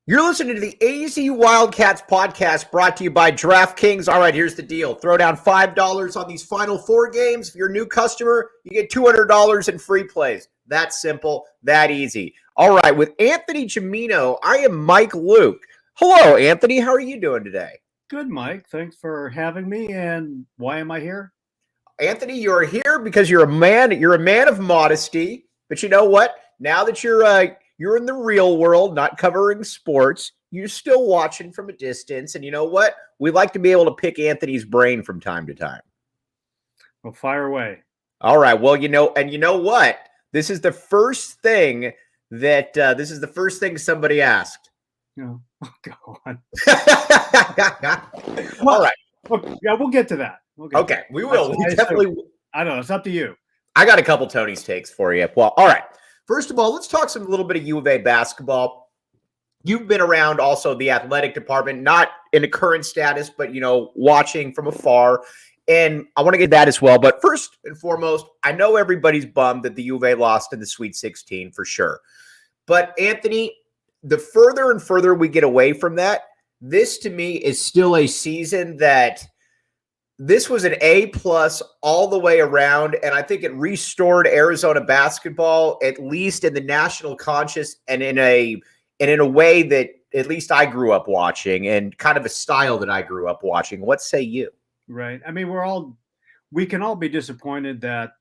You're listening to the AZ Wildcats podcast brought to you by DraftKings. All right, here's the deal. Throw down $5 on these final 4 games. If you're a new customer, you get $200 in free plays. That simple, that easy. All right, with Anthony Gimino, I am Mike Luke. Hello, Anthony. How are you doing today? Good, Mike. Thanks for having me. And why am I here? Anthony, you're here because you're a man of modesty. But you know what? Now that you're in the real world, not covering sports, you're still watching from a distance. And you know what? We like to be able to pick Anthony's brain from time to time. Well, fire away. All right. Well, you know what? This is the first thing somebody asked. Oh, go on. All right. Well, yeah, we'll get to that. Okay, we will. We definitely. I don't know. It's up to you. I got a couple Tony's takes for you. Well, all right. First of all, let's talk a little bit of U of A basketball. You've been around also the athletic department, not in a current status, but, watching from afar. And I want to get that as well. But first and foremost, I know everybody's bummed that the U of A lost in the Sweet 16 for sure. But, Anthony, the further and further we get away from that, this to me is still a season that this was an A+ all the way around, and I think it restored Arizona basketball, at least in the national conscious and in a way that at least I grew up watching and kind of a style that I grew up watching. What say you? Right. I mean, we can all be disappointed that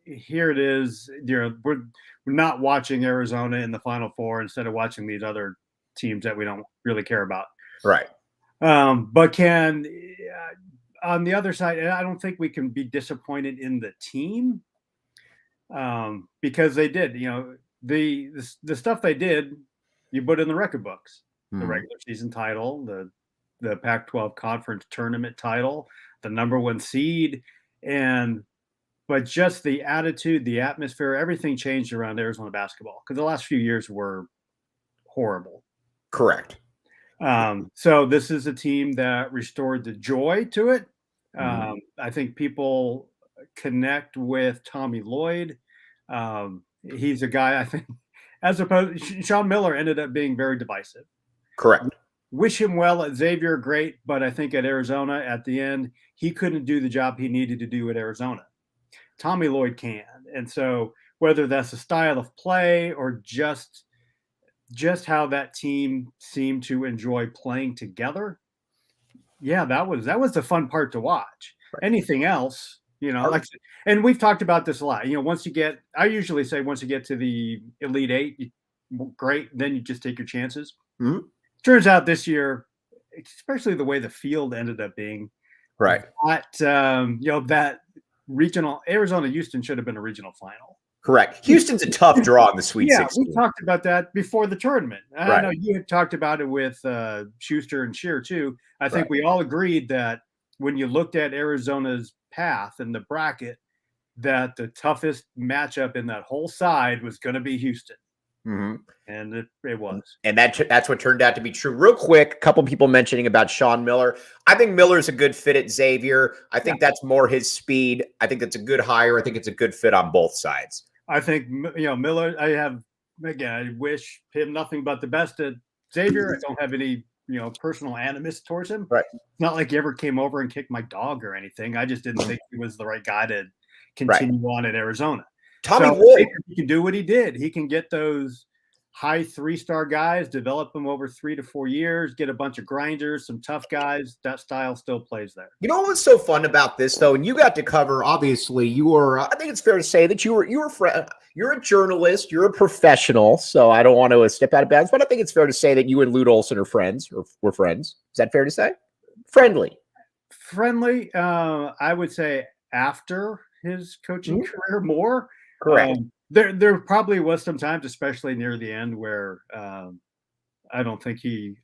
here it is. We're not watching Arizona in the Final Four instead of watching these other teams that we don't really care about. Right. But on the other side, I don't think we can be disappointed in the team because they did, the stuff they did, you put in the record books, the regular season title, the Pac-12 conference tournament title, the #1 seed, but just the attitude, the atmosphere, everything changed around Arizona basketball because the last few years were horrible. Correct. So this is a team that restored the joy to it. I think people connect with Tommy Lloyd. He's a guy, I think, as opposed Sean Miller ended up being very divisive. Correct. Wish him well at Xavier, great, but I think at Arizona at the end, he couldn't do the job he needed to do at Arizona. Tommy Lloyd can. And so whether that's a style of play or just how that team seemed to enjoy playing together, yeah, that was the fun part to watch. Right. Anything else, and we've talked about this a lot. I usually say once you get to the Elite Eight, great, then you just take your chances. Mm-hmm. Turns out this year, especially the way the field ended up being, right? That regional Arizona-Houston should have been a regional final. Correct. Houston's a tough draw in the Sweet 16. We talked about that before the tournament. I know you had talked about it with Schuster and Shear too. I think we all agreed that when you looked at Arizona's path and the bracket, that the toughest matchup in that whole side was going to be Houston. Mm-hmm. And it was. And that's what turned out to be true. Real quick, a couple people mentioning about Sean Miller. I think Miller's a good fit at Xavier. I think that's more his speed. I think it's a good hire. I think it's a good fit on both sides. I think, Miller, I wish him nothing but the best at Xavier. I don't have any, personal animus towards him. Right. It's not like he ever came over and kicked my dog or anything. I just didn't think he was the right guy to continue on at Arizona. Tommy Lloyd. He can do what he did. He can get those high 3-star guys, develop them over 3 to 4 years, get a bunch of grinders, some tough guys. That style still plays there. You know what's so fun about this, though, and you got to cover. Obviously, you were. I think it's fair to say that you're a journalist, you're a professional. So I don't want to step out of bounds, but I think it's fair to say that you and Lute Olson are friends, or were friends. Is that fair to say? Friendly. I would say after his coaching career more. Correct. There probably was some times, especially near the end, where I don't think he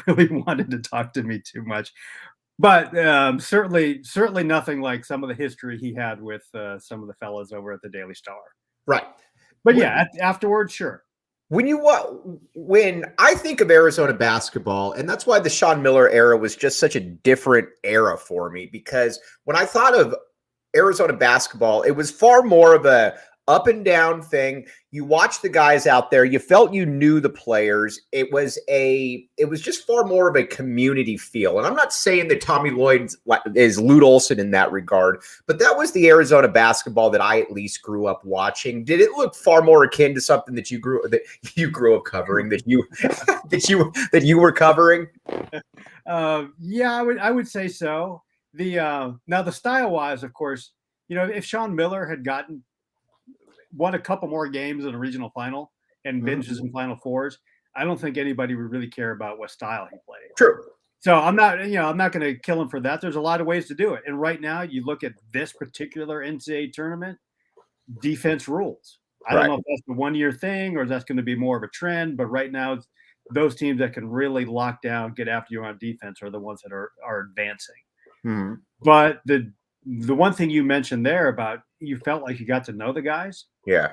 really wanted to talk to me too much. But certainly nothing like some of the history he had with some of the fellas over at the Daily Star. Right. But afterwards, sure. When I think of Arizona basketball, and that's why the Sean Miller era was just such a different era for me, because when I thought of Arizona basketball, it was far more of a up and down thing. You watched the guys out there, you felt you knew the players. It was just far more of a community feel. And I'm not saying that Tommy Lloyd is Lute Olson in that regard, but that was the Arizona basketball that I at least grew up watching. Did it look far more akin to something that you grew up covering, that you were covering? Yeah, I would say so. Now the style wise, of course, if Sean Miller had won a couple more games in a regional final and binges in Final Fours, I don't think anybody would really care about what style he played. True. So I'm not going to kill him for that. There's a lot of ways to do it. And right now, you look at this particular NCAA tournament, defense rules. I don't know if that's the 1-year thing or if that's going to be more of a trend, but right now, those teams that can really lock down, get after you on defense are the ones that are advancing. But the one thing you mentioned there about you felt like you got to know the guys. Yeah.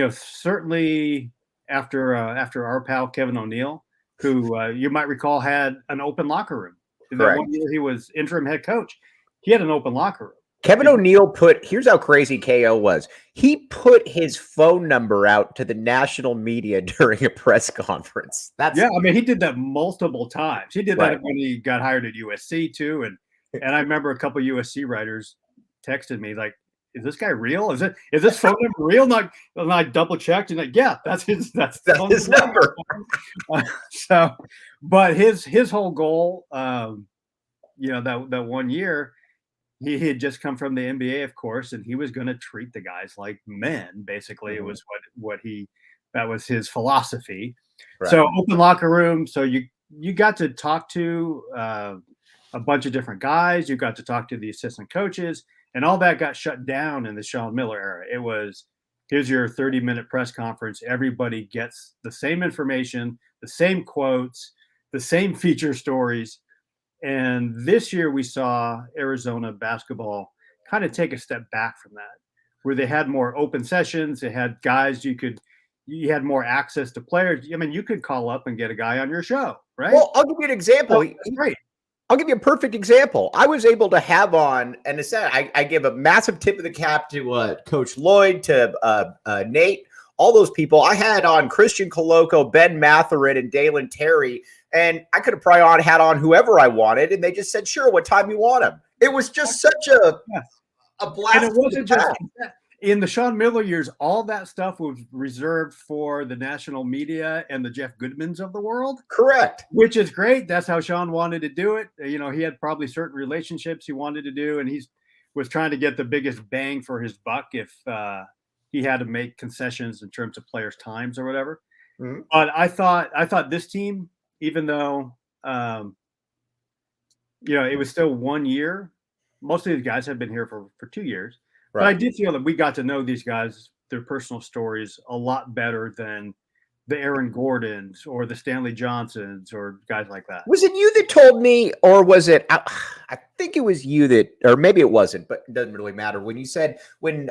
Certainly after our pal Kevin O'Neill, who you might recall had an open locker room. That 1 year he was interim head coach, he had an open locker room. Kevin O'Neill here's how crazy KO was. He put his phone number out to the national media during a press conference. He did that multiple times. He did that when he got hired at USC too. And I remember a couple of USC writers texted me like, "Is this guy real? Is this phone number real?" And I double checked and like, yeah, that's his number. But his whole goal, that 1 year, he had just come from the NBA, of course, and he was going to treat the guys like men. Basically, it was that was his philosophy. Right. So open locker room. So you got to talk to a bunch of different guys. You got to talk to the assistant coaches, and all that got shut down in the Sean Miller era. It was, here's your 30-minute press conference. Everybody gets the same information, the same quotes, the same feature stories. And this year we saw Arizona basketball kind of take a step back from that, where they had more open sessions. They had guys you had more access to players. I mean, you could call up and get a guy on your show, right? Well, I'll give you an example. Great. I'll give you a perfect example. I was able to have on, and I give a massive tip of the cap to Coach Lloyd, to Nate, all those people. I had on Christian Coloco, Ben Matherin, and Dalen Terry, and I could have probably had on whoever I wanted, and they just said, "Sure, what time you want them?" It was just such a blast. And it wasn't just in the Sean Miller years. All that stuff was reserved for the national media and the Jeff Goodmans of the world. Correct. Which is great. That's how Sean wanted to do it. He had probably certain relationships he wanted to do, and he was trying to get the biggest bang for his buck if he had to make concessions in terms of players' times or whatever. Mm-hmm. But I thought this team, even though it was still 1 year, most of these guys have been here for 2 years. Right. But I did feel that we got to know these guys, their personal stories, a lot better than the Aaron Gordons or the Stanley Johnsons or guys like that. Was it you that told me, or was it? I think it was you that, or maybe it wasn't, but it doesn't really matter. When you said when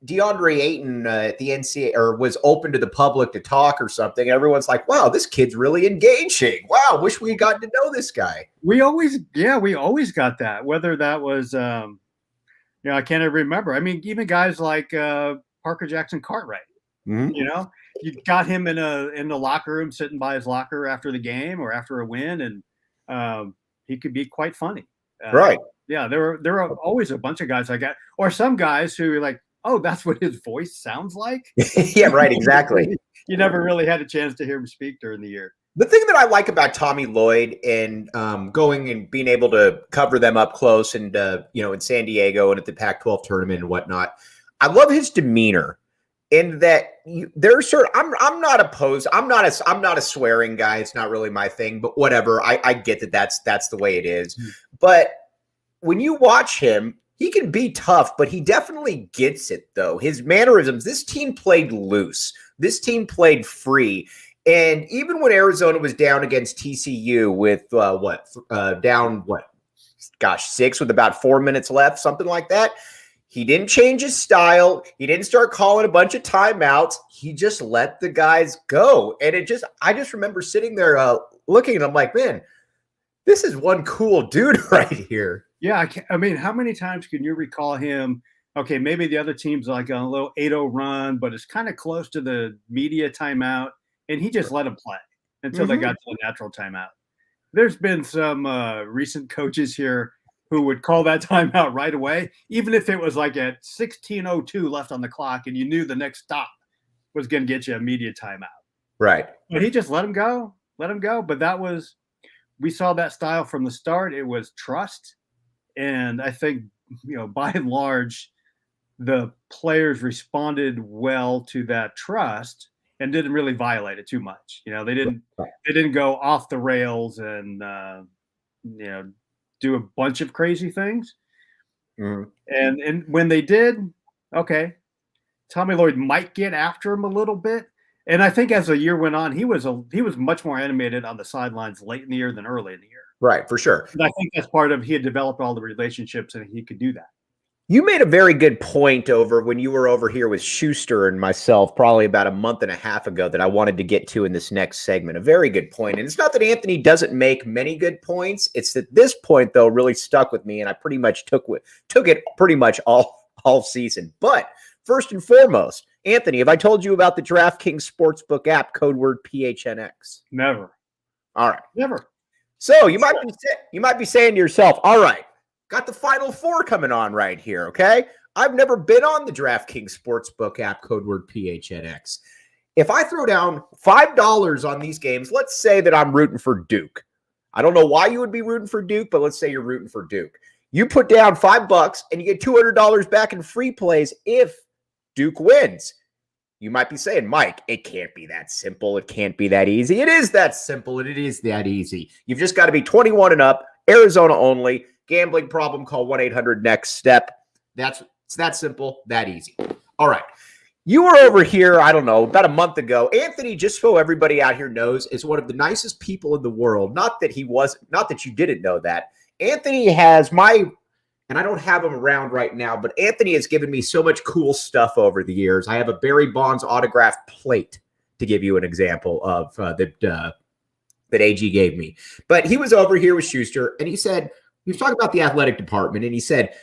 DeAndre Ayton at the NCAA or was open to the public to talk or something, everyone's like, "Wow, this kid's really engaging. Wow, wish we got to know this guy." We always got that. Whether that was, I can't even remember. I mean, even guys like Parker Jackson Cartwright. Mm-hmm. You got him in the locker room, sitting by his locker after the game or after a win, and he could be quite funny. Right. Yeah, there were always a bunch of guys like that, or some guys who like oh, that's what his voice sounds like. Yeah, right, exactly. You never really had a chance to hear him speak during the year. The thing that I like about Tommy Lloyd and going and being able to cover them up close and in San Diego and at the Pac-12 tournament and whatnot, I love his demeanor. In that there's I'm not opposed. I'm not a swearing guy. It's not really my thing, but whatever. I get that that's the way it is. But when you watch him, he can be tough, but he definitely gets it though. His mannerisms, this team played loose. This team played free. And even when Arizona was down against TCU with down 6 with about 4 minutes left, something like that. He didn't change his style. He didn't start calling a bunch of timeouts. He just let the guys go. And I just remember sitting there looking and I'm like, man, this is one cool dude right here. Yeah. I mean, how many times can you recall him? Okay, maybe the other team's like on a little 8-0 run, but it's kind of close to the media timeout. And he just let them play until they got to the natural timeout. There's been some recent coaches here who would call that timeout right away, even if it was like at 16:02 left on the clock and you knew the next stop was going to get you a media timeout. Right. But he just let him go. But we saw that style from the start. It was trust. And I think, by and large, the players responded well to that trust and didn't really violate it too much. They didn't go off the rails and, do a bunch of crazy things. And when they did, okay, Tommy Lloyd might get after him a little bit. And I think as the year went on, he was much more animated on the sidelines late in the year than early in the year. Right, for sure. And I think that's part of he had developed all the relationships and he could do that. You made a very good point over when you were over here with Schuster and myself probably about a month and a half ago that I wanted to get to in this next segment. A very good point. And it's not that Anthony doesn't make many good points. It's that this point, though, really stuck with me, and I pretty much took it pretty much all season. But first and foremost, Anthony, have I told you about the DraftKings Sportsbook app, code word PHNX? Never. All right. Never. So you might be saying to yourself, all right, got the Final Four coming on right here, okay? I've never been on the DraftKings Sportsbook app, code word PHNX. If I throw down $5 on these games, let's say that I'm rooting for Duke. I don't know why you would be rooting for Duke, but let's say you're rooting for Duke. You put down $5 and you get $200 back in free plays if Duke wins. You might be saying, Mike, it can't be that simple. It can't be that easy. It is that simple, and it is that easy. You've just got to be 21 and up, Arizona only. Gambling problem, call 1-800-NEXT-STEP. It's that simple, that easy. All right. You were over here, I don't know, about a month ago. Anthony, just so everybody out here knows, is one of the nicest people in the world. Not that you didn't know that. Anthony has and I don't have him around right now, but Anthony has given me so much cool stuff over the years. I have a Barry Bonds autographed plate to give you an example of that AG gave me. But he was over here with Schuster, and he was talking about the athletic department, and he said,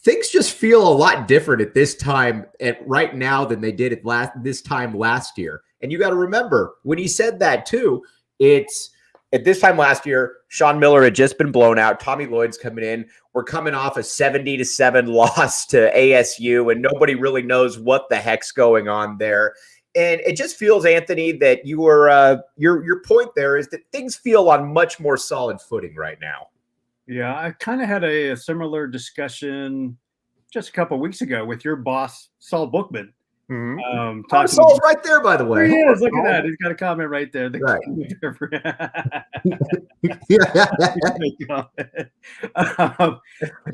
things just feel a lot different at this time right now than they did at this time last year. And you got to remember, when he said that too, it's at this time last year, Sean Miller had just been blown out. Tommy Lloyd's coming in. We're coming off a 70-7 loss to ASU, and nobody really knows what the heck's going on there. And it just feels, Anthony, that your point there is that things feel on much more solid footing right now. Yeah, I kind of had a similar discussion just a couple of weeks ago with your boss, Saul Bookman. Mm-hmm. Saul's right there, by the way. He is. Look at that. He's got a comment right there. Right.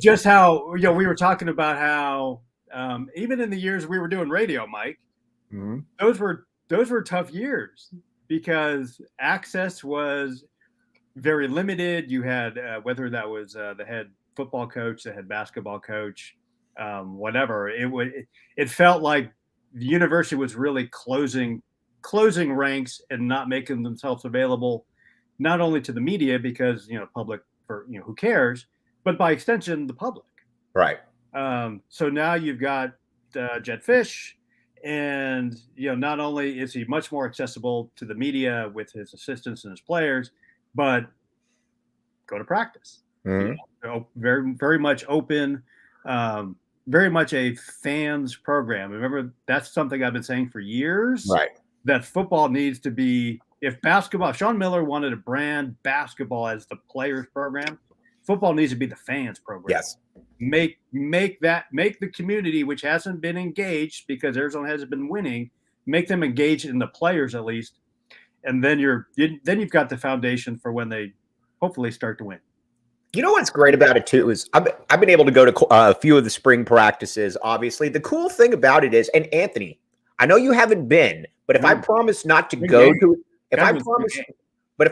Just how we were talking about how even in the years we were doing radio, Mike, those were tough years because access was very limited. You had whether that was the head football coach, the head basketball coach, whatever. It felt like the university was really closing ranks and not making themselves available, not only to the media because public for who cares, but by extension the public. Right. So now you've got Jedd Fisch, and not only is he much more accessible to the media with his assistants and his players, but go to practice. Very, very much open. very much a fans program. Remember, that's something I've been saying for years. Right. That football needs to be, if Sean Miller wanted to brand basketball as the players program, football needs to be the fans program. Yes. Make the community, which hasn't been engaged because Arizona hasn't been winning, make them engaged in the players at least, and then you've got the foundation for when they hopefully start to win. You know what's great about it too is I've been able to go to a few of the spring practices. Obviously, the cool thing about it is, and Anthony, I know you haven't been, but if I promise not to go to, if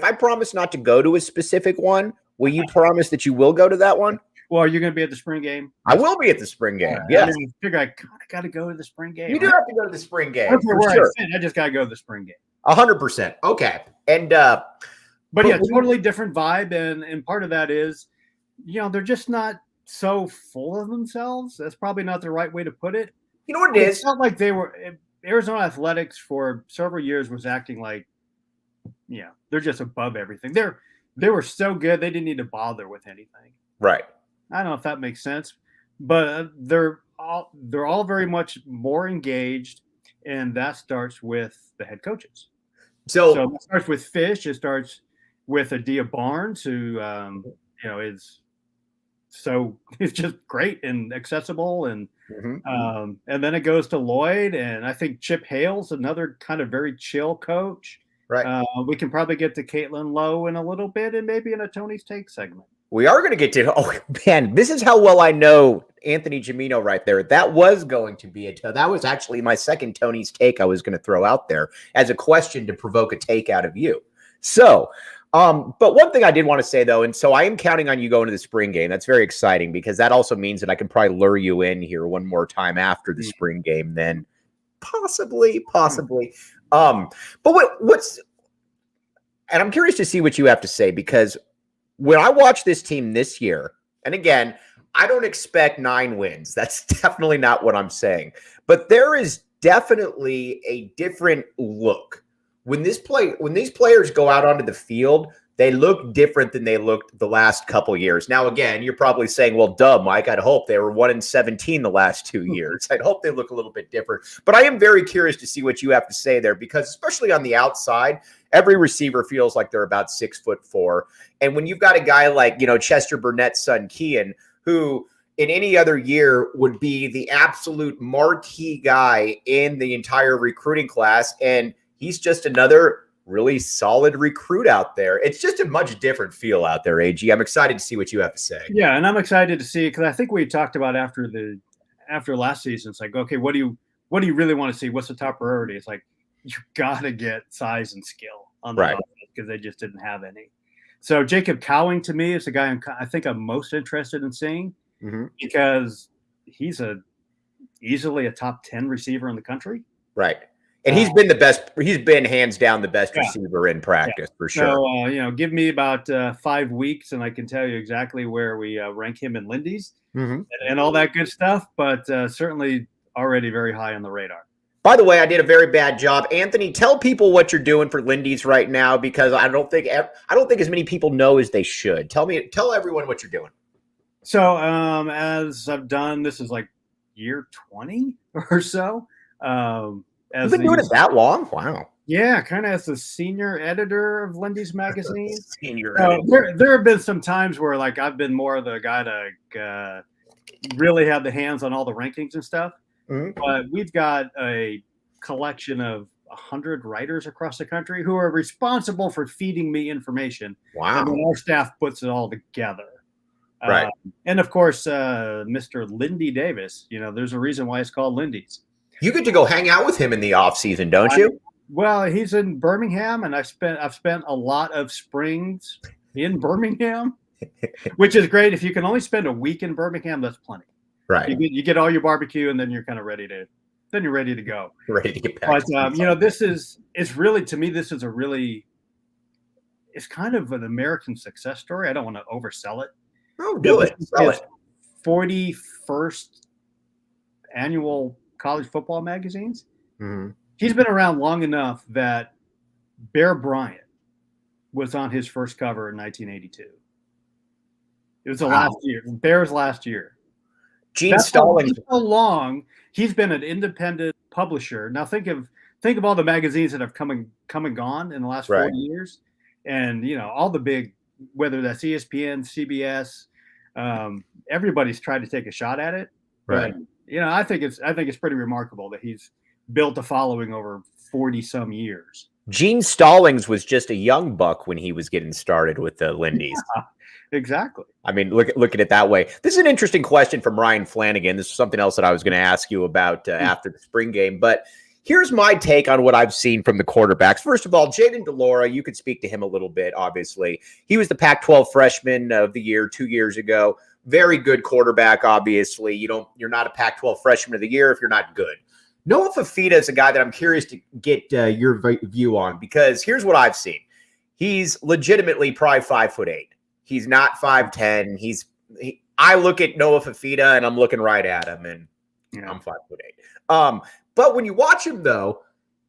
I promise not to go to a specific one, will you promise that you will go to that one? Well, are you going to be at the spring game? I will be at the spring game. Yes. I figure I got to go to the spring game. You do have to go to the spring game. I just got to go to the spring game. 100%. Okay. And but yeah, totally different vibe, and part of that is, they're just not so full of themselves. That's probably not the right way to put it. You know what it is? It's not like they were. Arizona athletics for several years was acting like, they're just above everything. They were so good they didn't need to bother with anything. Right. I don't know if that makes sense, but they're all very much more engaged, and that starts with the head coaches. So it starts with Fisch. It starts with Adia Barnes, who it's just great and accessible, and then it goes to Lloyd, and I think Chip Hale's another kind of very chill coach. Right. We can probably get to Caitlin Lowe in a little bit, and maybe in a Tony's Take segment. We are going to get to, oh man, this is how well I know Anthony Gimino right there. That was going to be that was actually my second Tony's Take I was going to throw out there as a question to provoke a take out of you. So, but one thing I did want to say though, and so I am counting on you going to the spring game. That's very exciting because that also means that I can probably lure you in here one more time after the spring game, then possibly. But what's, and I'm curious to see what you have to say, because when I watch this team this year, and again, I don't expect 9 wins. That's definitely not what I'm saying. But there is definitely a different look. When these players go out onto the field, they look different than they looked the last couple years. Now, again, you're probably saying, well, duh, Mike, I'd hope they were 1-17 the last 2 years. I'd hope they look a little bit different. But I am very curious to see what you have to say there, because especially on the outside, every receiver feels like they're about 6'4". And when you've got a guy like, Chester Burnett's son, Kean, who in any other year would be the absolute marquee guy in the entire recruiting class, and he's just another really solid recruit out there. It's just a much different feel out there, AG. I'm excited to see what you have to say. Yeah, and I'm excited to see, because I think we talked about after last season, it's like, okay, what do you really want to see? What's the top priority? It's like, you got to get size and skill on the offense, because they just didn't have any. So Jacob Cowing, to me, is the guy I think I'm most interested in seeing, because he's easily a top 10 receiver in the country. Right. And he's been the best. He's been hands down the best receiver in practice for sure. So, give me about 5 weeks, and I can tell you exactly where we rank him in Lindy's and all that good stuff. But certainly already very high on the radar. By the way, I did a very bad job. Anthony, tell people what you're doing for Lindy's right now, because I don't think as many people know as they should. Tell everyone what you're doing. So as I've done, this is like year 20 or so. You've been doing it that long? Wow. Yeah, kind of as the senior editor of Lindy's magazine. Senior editor. There have been some times where I've been more of the guy to really have the hands on all the rankings and stuff. But we've got a collection of 100 writers across the country who are responsible for feeding me information. Wow. And then our staff puts it all together. Right. And of course, Mr. Lindy Davis, there's a reason why it's called Lindy's. You get to go hang out with him in the off season, don't you? Well, he's in Birmingham, and I've spent a lot of springs in Birmingham, which is great. If you can only spend a week in Birmingham, that's plenty. Right. You get all your barbecue, and then you're kind of ready to go. Ready to get back. But it's kind of an American success story. I don't want to oversell it. Oh, do it. Sell it. 41st annual college football magazines. He's been around long enough that Bear Bryant was on his first cover in 1982. It was the last year, Bear's last year. Gene Stallings. How long he's been an independent publisher. Now think of all the magazines that have come and gone in the last 40 years, and all the big, whether that's ESPN, CBS, everybody's tried to take a shot at it. Right. But, I think it's pretty remarkable that he's built a following over 40 some years. Gene Stallings was just a young buck when he was getting started with the Lindy's. Yeah, exactly. I mean, look at it that way. This is an interesting question from Ryan Flanagan. This is something else that I was going to ask you about after the spring game. But here's my take on what I've seen from the quarterbacks. First of all, Jayden de Laura, you could speak to him a little bit, obviously. He was the Pac-12 freshman of the year 2 years ago. Very good quarterback, obviously. You're not a Pac-12 freshman of the year if you're not good. Noah Fifita is a guy that I'm curious to get your view on, because here's what I've seen. He's legitimately probably 5'8". He's not 5'10". I look at Noah Fifita and I'm looking right at him, and I'm 5'8". But when you watch him, though,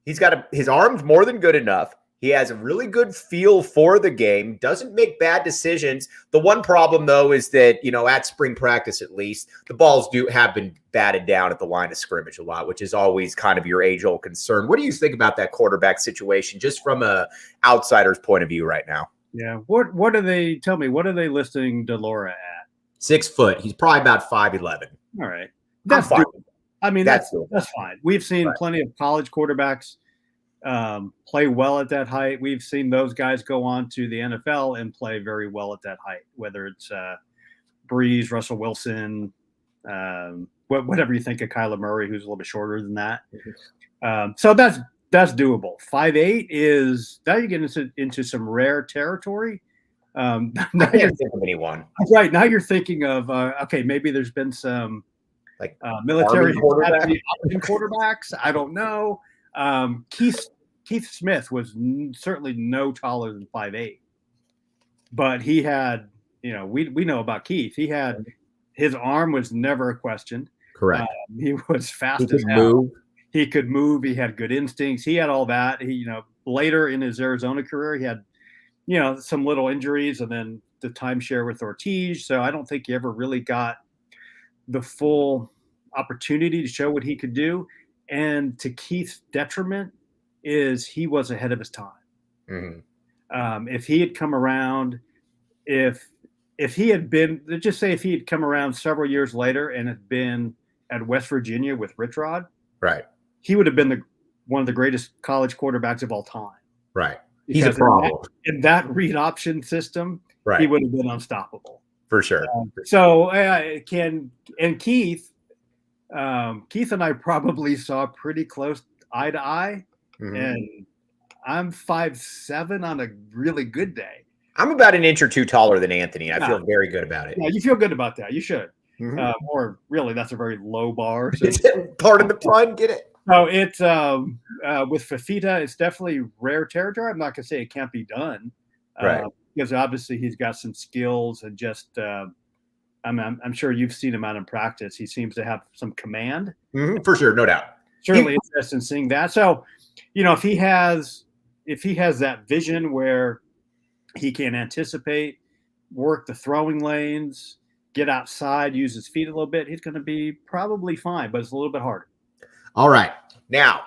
he's got his arm's more than good enough. He has a really good feel for the game, doesn't make bad decisions. The one problem, though, is that, at spring practice at least, the balls have been batted down at the line of scrimmage a lot, which is always kind of your age-old concern. What do you think about that quarterback situation, just from a outsider's point of view right now? Yeah. What are they, tell me, what are they listing de Laura at? 6 foot. He's probably about 5'11". All right. That's fine. I mean, that's fine. We've seen plenty of college quarterbacks play well at that height. We've seen those guys go on to the NFL and play very well at that height, whether it's Breeze, Russell Wilson, whatever you think of Kyler Murray, who's a little bit shorter than that. So that's doable. 5'8" is, now you get into some rare territory. I can't think of anyone. Right. Now you're thinking of, okay, maybe there's been some like military quarterbacks. I don't know. Keith Smith was certainly no taller than 5'8", but he had, we know about Keith. He had, his arm was never a question. Correct. He was fast as hell. He could move. He had good instincts. He had all that. He, later in his Arizona career, he had, some little injuries and then the timeshare with Ortiz. So I don't think he ever really got the full opportunity to show what he could do. And to Keith's detriment is he was ahead of his time. Mm-hmm. If he had come around, if he had been, just say if he had come around several years later and had been at West Virginia with Rich Rod, right, he would have been one of the greatest college quarterbacks of all time. Right. He's a problem. In that read option system, right, he would have been unstoppable. For sure. Keith and I probably saw pretty close eye to eye. Mm-hmm. And I'm 5'7" on a really good day. I'm about an inch or two taller than Anthony. I feel very good about it. Yeah, you feel good about that. You should. Mm-hmm. Or really, that's a very low bar. So part of the pun, get it? No, it's with Fifita, it's definitely rare territory. I'm not going to say it can't be done. Right. Because obviously he's got some skills and just I'm sure you've seen him out in practice. He seems to have some command. Mm-hmm, for sure, no doubt. Certainly interested in seeing that. So, if he has that vision where he can anticipate, work the throwing lanes, get outside, use his feet a little bit, he's going to be probably fine, but it's a little bit harder. All right. Now,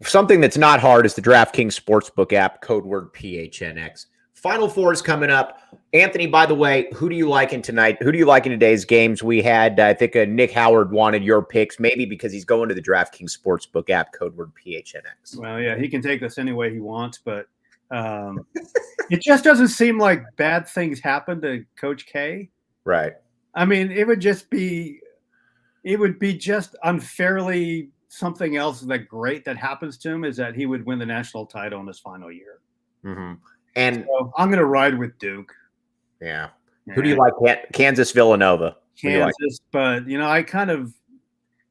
something that's not hard is the DraftKings Sportsbook app, code word PHNX. Final Four is coming up. Anthony, by the way, who do you like in tonight? Who do you like in today's games? We had, I think, Nick Howard wanted your picks, maybe because he's going to the DraftKings Sportsbook app, code word PHNX. Well, yeah, he can take this any way he wants, but it just doesn't seem like bad things happen to Coach K. Right. I mean, it would be just unfairly something else great that happens to him is that he would win the national title in his final year. Mm-hmm. And so I'm going to ride with Duke. Yeah. Who do you like? Kansas, Villanova. Kansas, but I kind of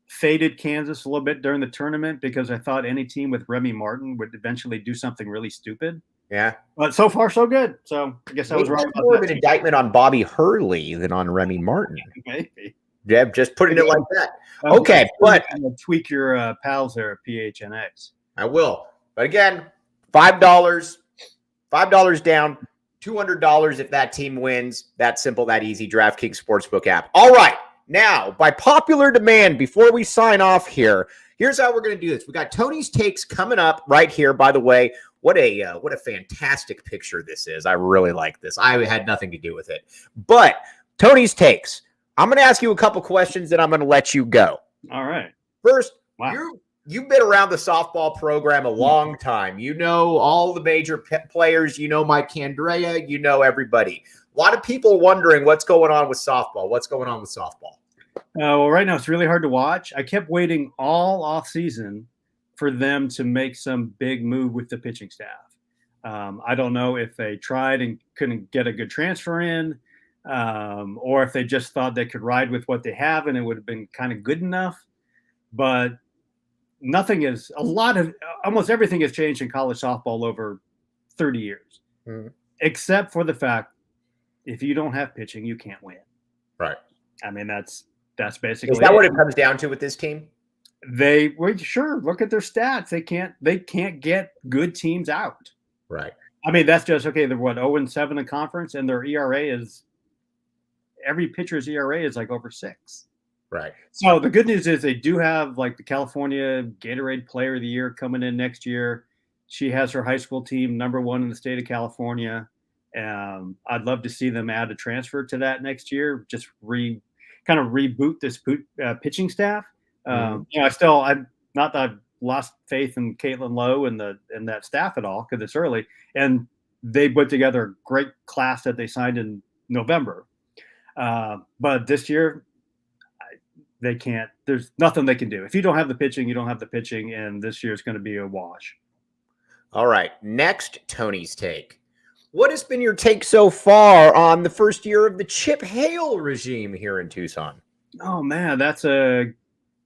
faded Kansas a little bit during the tournament because I thought any team with Remy Martin would eventually do something really stupid. Yeah. But so far, so good. So I guess I was wrong about more of an indictment on Bobby Hurley than on Remy Martin. Maybe. Yeah, just putting it like that. Okay, but tweak your pals there at PHNX. I will. But again, $5 down, $200 if that team wins. That simple, that easy. DraftKings Sportsbook app. All right. Now, by popular demand, before we sign off here, here's how we're going to do this. We got Tony's takes coming up right here. By the way, what a fantastic picture this is. I really like this. I had nothing to do with it. But Tony's takes. I'm going to ask you a couple questions, and I'm going to let you go. All right. First, wow. You've been around the softball program a long time. You know all the major players. You know Mike Candrea. You know everybody. A lot of people wondering what's going on with softball. What's going on with softball? Well, right now it's really hard to watch. I kept waiting all off season for them to make some big move with the pitching staff. I don't know if they tried and couldn't get a good transfer in, or if they just thought they could ride with what they have and it would have been kind of good enough. But almost everything has changed in college softball over 30 years, except for the fact if you don't have pitching, you can't win. Right. I mean, that's basically. Is that what it comes down to with this team? Sure. Look at their stats. They can't get good teams out. Right. I mean, that's just okay. They're 0-7 in conference, and their every pitcher's ERA is like over 6. Right. So the good news is they do have like the California Gatorade Player of the Year coming in next year. She has her high school team #1 in the state of California. I'd love to see them add a transfer to that next year. Just kind of reboot this pitching staff. I'm not that I've lost faith in Caitlin Lowe and that staff at all because it's early, and they put together a great class that they signed in November. But this year, they can't. There's nothing they can do. If you don't have the pitching, you don't have the pitching, and this year is going to be a wash. All right. Next, Tony's take. What has been your take so far on the first year of the Chip Hale regime here in Tucson? Oh, man, that's a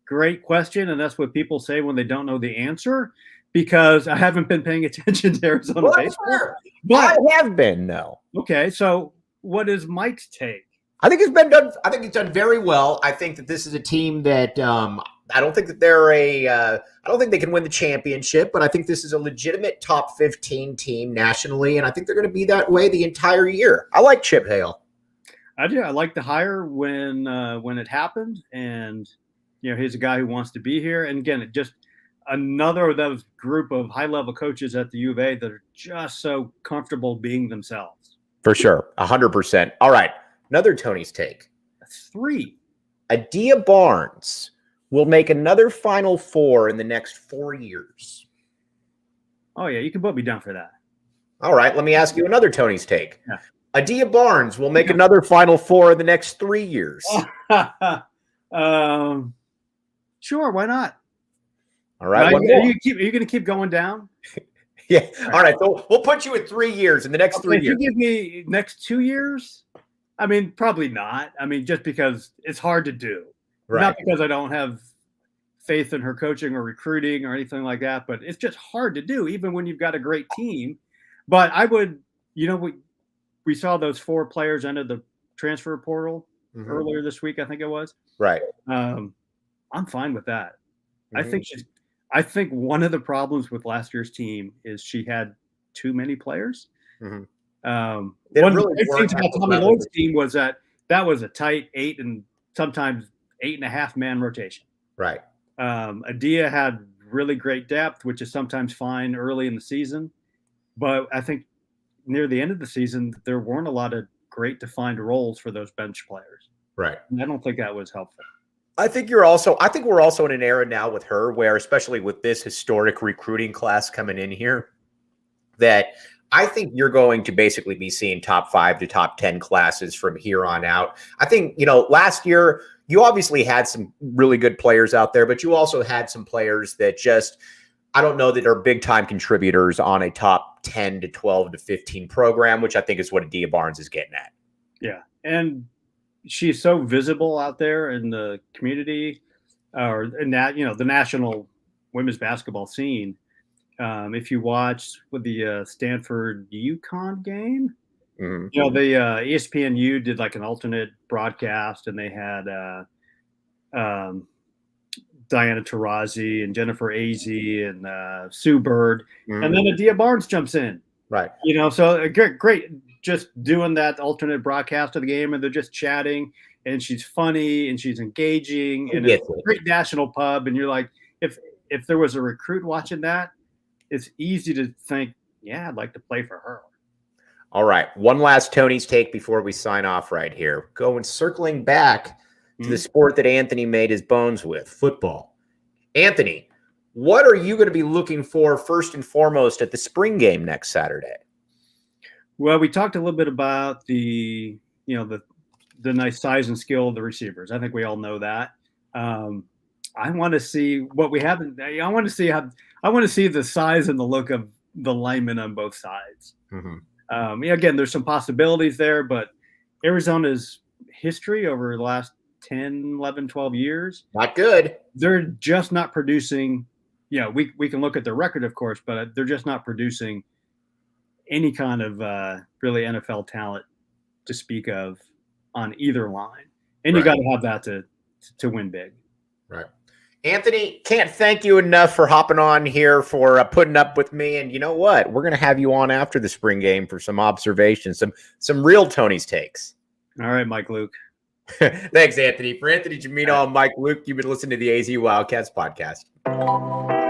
great question, and that's what people say when they don't know the answer, because I haven't been paying attention to Arizona baseball. But I have been, though. Okay, so what is Mike's take? I think it's done very well. I think that this is a team that I don't think that I don't think they can win the championship, but I think this is a legitimate top 15 team nationally, and I think they're going to be that way the entire year. I like Chip Hale. I do. I like the hire when it happened, and he's a guy who wants to be here. And again, just another of those group of high-level coaches at the U of A that are just so comfortable being themselves. For sure, 100%. All right. Another Tony's take. 3. Adia Barnes will make another Final Four in the next 4 years. Oh, yeah, you can put me down for that. All right, let me ask you another Tony's take. Yeah. Adia Barnes will make another Final Four in the next 3 years. Sure, why not? All right. Are you going to keep going down? Yeah. All right, so we'll put you at 3 years in the next 3 years. If you give me next 2 years, I mean, probably not. I mean, just because it's hard to do. Right. Not because I don't have faith in her coaching or recruiting or anything like that, but it's just hard to do, even when you've got a great team. But I would, we saw those 4 players enter the transfer portal earlier this week, I think it was. Right. I'm fine with that. I think one of the problems with last year's team is she had too many players. One really thing about Tommy Lloyd's team was that was a tight 8 and sometimes 8.5 man rotation. Right. Adia had really great depth, which is sometimes fine early in the season, but I think near the end of the season there weren't a lot of great defined roles for those bench players. Right. And I don't think that was helpful. I think we're also in an era now with her where, especially with this historic recruiting class coming in here, that I think you're going to basically be seeing top 5 to top 10 classes from here on out. I think, last year you obviously had some really good players out there, but you also had some players that just, I don't know that are big time contributors on a top 10 to 12 to 15 program, which I think is what Adia Barnes is getting at. Yeah. And she's so visible out there in the community or in that, the national women's basketball scene. If you watched with the Stanford UConn game, the ESPNU did like an alternate broadcast, and they had Diana Taurasi and Jennifer Azzi and Sue Bird, and then Adia Barnes jumps in. Right. So great, just doing that alternate broadcast of the game, and they're just chatting. and she's funny and she's engaging, and Yes. it's a great national pub. And you're like, if there was a recruit watching that, it's easy to think, yeah, I'd like to play for her. All right. One last Tony's take before we sign off right here. Circling back to the sport that Anthony made his bones with, football. Anthony, what are you going to be looking for first and foremost at the spring game next Saturday? Well, we talked a little bit about the nice size and skill of the receivers. I think we all know that. I want to see what we haven't. I want to see the size and the look of the linemen on both sides. Again, there's some possibilities there, but Arizona's history over the last 10, 11, 12 years, not good. They're just not producing. We can look at their record, of course, but they're just not producing any kind of really NFL talent to speak of on either line. And you got to have that to win big. Right. Anthony, can't thank you enough for hopping on here, for putting up with me. And you know what? We're going to have you on after the spring game for some observations, some real Tony's takes. All right, Mike Luke. Thanks, Anthony. For Anthony, Gimino and Mike Luke, you've been listening to the AZ Wildcats podcast.